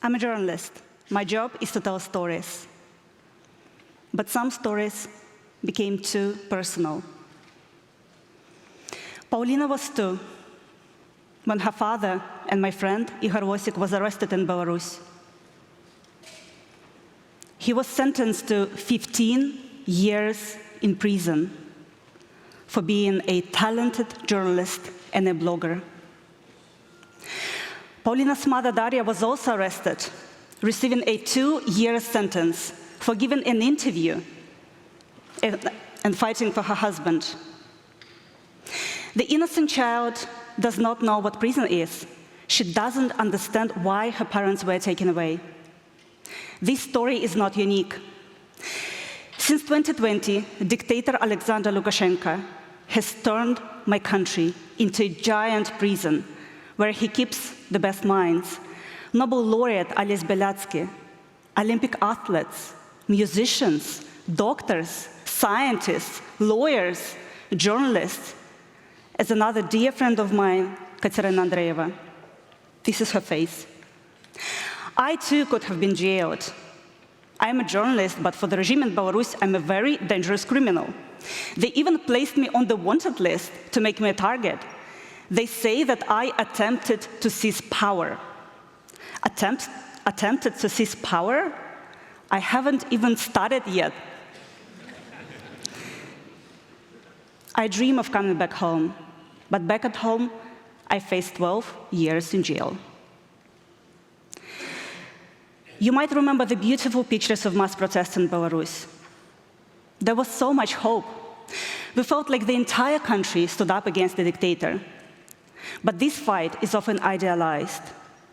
I'm a journalist. My job is to tell stories. But some stories became too personal. Paulina was 2 when her father and my friend Igor Vosik was arrested in Belarus. He was sentenced to 15 years in prison for being a talented journalist and a blogger. Paulina's mother, Daria, was also arrested, receiving a 2-year sentence for giving an interview and fighting for her husband. The innocent child does not know what prison is. She doesn't understand why her parents were taken away. This story is not unique. Since 2020, dictator Alexander Lukashenko has turned my country into a giant prison where he keeps the best minds. Nobel laureate Ales Beliatsky, Olympic athletes, musicians, doctors, scientists, lawyers, journalists. As another dear friend of mine, Katerina Andreeva, this is her face. I too could have been jailed. I'm a journalist, but for the regime in Belarus, I'm a very dangerous criminal. They even placed me on the wanted list to make me a target. They say that I attempted to seize power. Attempted to seize power? I haven't even started yet. I dream of coming back home, but back at home, I faced 12 years in jail. You might remember the beautiful pictures of mass protests in Belarus. There was so much hope. We felt like the entire country stood up against the dictator. But this fight is often idealized.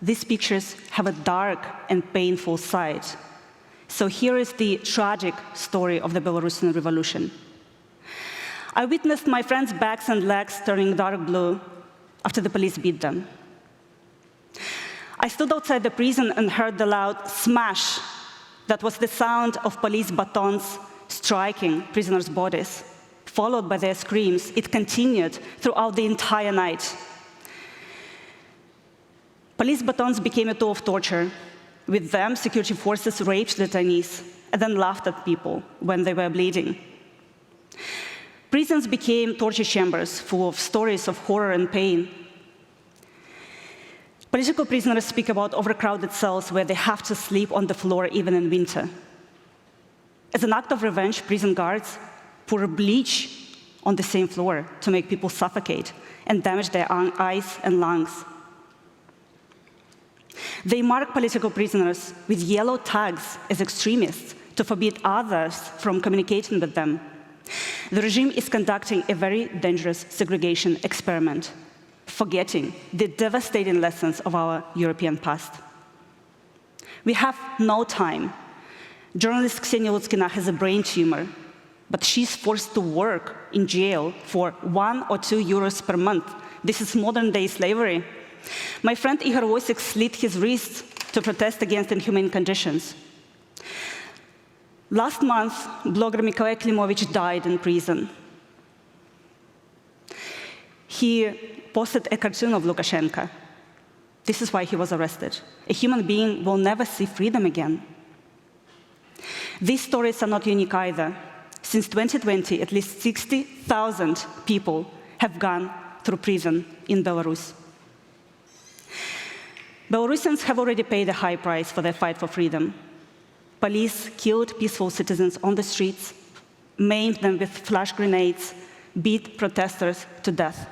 These pictures have a dark and painful side. So here is the tragic story of the Belarusian revolution. I witnessed my friends' backs and legs turning dark blue after the police beat them. I stood outside the prison and heard the loud smash. That was the sound of police batons striking prisoners' bodies, followed by their screams. It continued throughout the entire night. Police batons became a tool of torture. With them, security forces raped detainees and then laughed at people when they were bleeding. Prisons became torture chambers full of stories of horror and pain. Political prisoners speak about overcrowded cells where they have to sleep on the floor even in winter. As an act of revenge, prison guards pour bleach on the same floor to make people suffocate and damage their eyes and lungs. They mark political prisoners with yellow tags as extremists to forbid others from communicating with them. The regime is conducting a very dangerous segregation experiment, forgetting the devastating lessons of our European past. We have no time. Journalist Ksenia Lutskina has a brain tumor, but she's forced to work in jail for 1 or 2 euros per month. This is modern-day slavery. My friend Igor Vosik slit his wrists to protest against inhumane conditions. Last month, blogger Mikhail Klimovich died in prison. He posted a cartoon of Lukashenko. This is why he was arrested. A human being will never see freedom again. These stories are not unique either. Since 2020, at least 60,000 people have gone through prison in Belarus. Belarusians have already paid a high price for their fight for freedom. Police killed peaceful citizens on the streets, maimed them with flash grenades, beat protesters to death.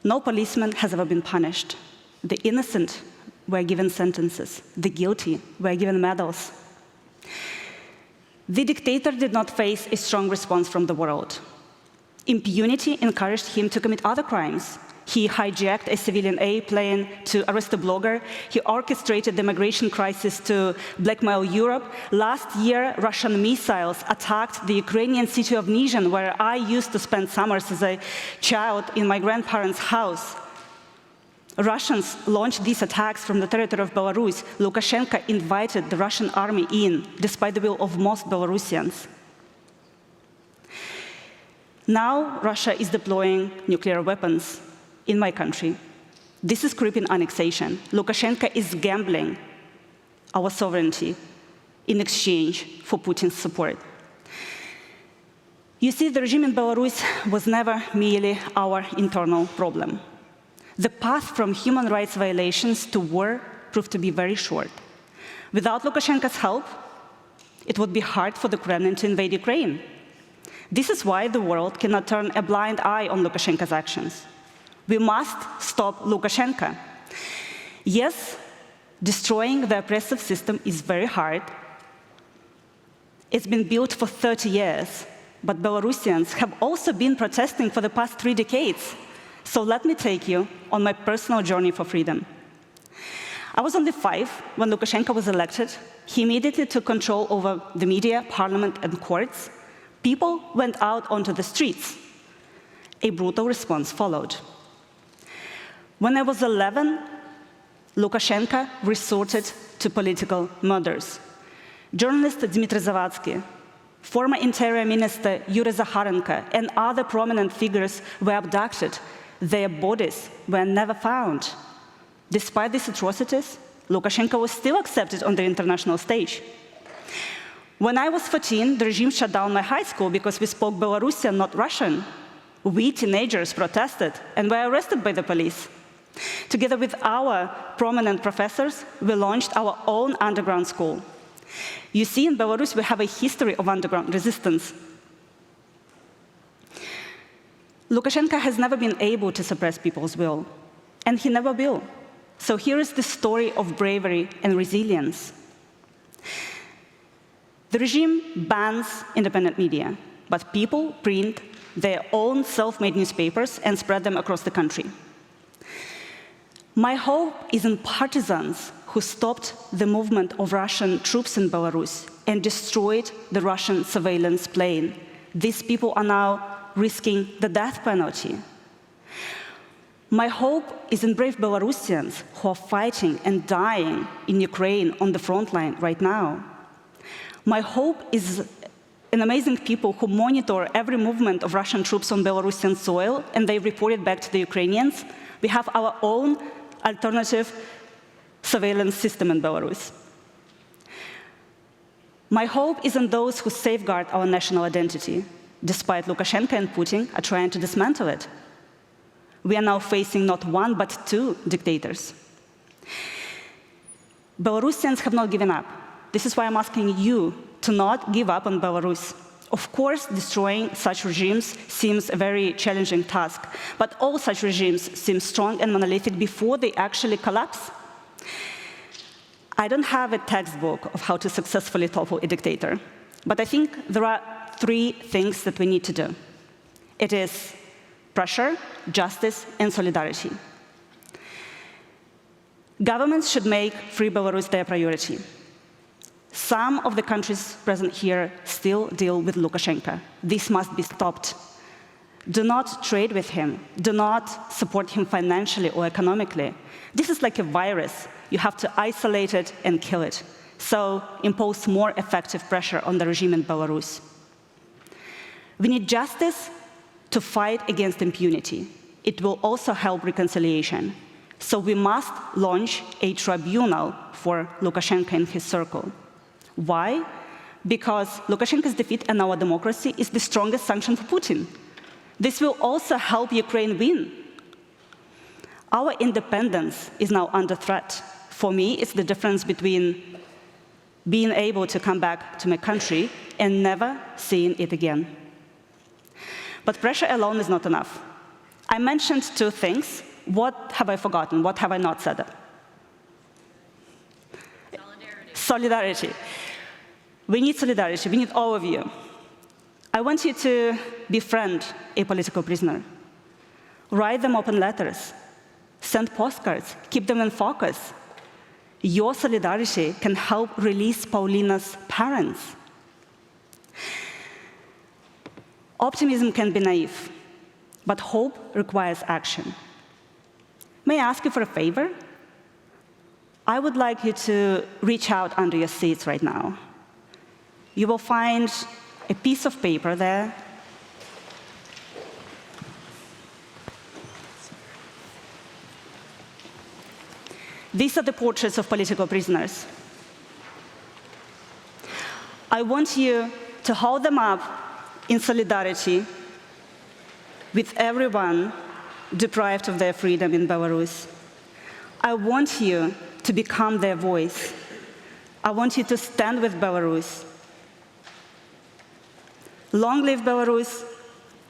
No policeman has ever been punished. The innocent were given sentences. The guilty were given medals. The dictator did not face a strong response from the world. Impunity encouraged him to commit other crimes. He hijacked a civilian airplane to arrest a blogger. He orchestrated the migration crisis to blackmail Europe. Last year, Russian missiles attacked the Ukrainian city of Nizhyn, where I used to spend summers as a child in my grandparents' house. Russians launched these attacks from the territory of Belarus. Lukashenko invited the Russian army in, despite the will of most Belarusians. Now, Russia is deploying nuclear weapons in my country. This is creeping annexation. Lukashenko is gambling our sovereignty in exchange for Putin's support. You see, the regime in Belarus was never merely our internal problem. The path from human rights violations to war proved to be very short. Without Lukashenko's help, it would be hard for the Kremlin to invade Ukraine. This is why the world cannot turn a blind eye on Lukashenko's actions. We must stop Lukashenko. Yes, destroying the oppressive system is very hard. It's been built for 30 years, but Belarusians have also been protesting for the past 3 decades. So let me take you on my personal journey for freedom. I was only 5 when Lukashenko was elected. He immediately took control over the media, parliament, and courts. People went out onto the streets. A brutal response followed. When I was 11, Lukashenko resorted to political murders. Journalist Dmitry Zavadsky, former Interior Minister Yuri Zakharenko, and other prominent figures were abducted. Their bodies were never found. Despite these atrocities, Lukashenko was still accepted on the international stage. When I was 14, the regime shut down my high school because we spoke Belarusian, not Russian. We teenagers protested and were arrested by the police. Together with our prominent professors, we launched our own underground school. You see, in Belarus, we have a history of underground resistance. Lukashenko has never been able to suppress people's will, and he never will. So here is the story of bravery and resilience. The regime bans independent media, but people print their own self-made newspapers and spread them across the country. My hope is in partisans who stopped the movement of Russian troops in Belarus and destroyed the Russian surveillance plane. These people are now risking the death penalty. My hope is in brave Belarusians who are fighting and dying in Ukraine on the front line right now. My hope is in amazing people who monitor every movement of Russian troops on Belarusian soil, and they report it back to the Ukrainians. We have our own alternative surveillance system in Belarus. My hope is in those who safeguard our national identity, despite Lukashenko and Putin are trying to dismantle it. We are now facing not 1, but 2 dictators. Belarusians have not given up. This is why I'm asking you to not give up on Belarus. Of course, destroying such regimes seems a very challenging task, but all such regimes seem strong and monolithic before they actually collapse. I don't have a textbook of how to successfully topple a dictator, but I think there are 3 things that we need to do. It is pressure, justice, and solidarity. Governments should make free Belarus their priority. Some of the countries present here still deal with Lukashenko. This must be stopped. Do not trade with him. Do not support him financially or economically. This is like a virus. You have to isolate it and kill it. So impose more effective pressure on the regime in Belarus. We need justice to fight against impunity. It will also help reconciliation. So we must launch a tribunal for Lukashenko and his circle. Why? Because Lukashenko's defeat and our democracy is the strongest sanction for Putin. This will also help Ukraine win. Our independence is now under threat. For me, it's the difference between being able to come back to my country and never seeing it again. But pressure alone is not enough. I mentioned 2 things. What have I forgotten? What have I not said? Solidarity. We need solidarity. We need all of you. I want you to befriend a political prisoner. Write them open letters. Send postcards. Keep them in focus. Your solidarity can help release Paulina's parents. Optimism can be naive, but hope requires action. May I ask you for a favor? I would like you to reach out under your seats right now. You will find a piece of paper there. These are the portraits of political prisoners. I want you to hold them up in solidarity with everyone deprived of their freedom in Belarus. I want you to become their voice. I want you to stand with Belarus. Long live Belarus,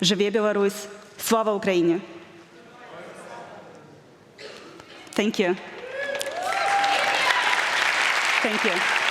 живе Беларусь, слава Україні. Thank you. Thank you.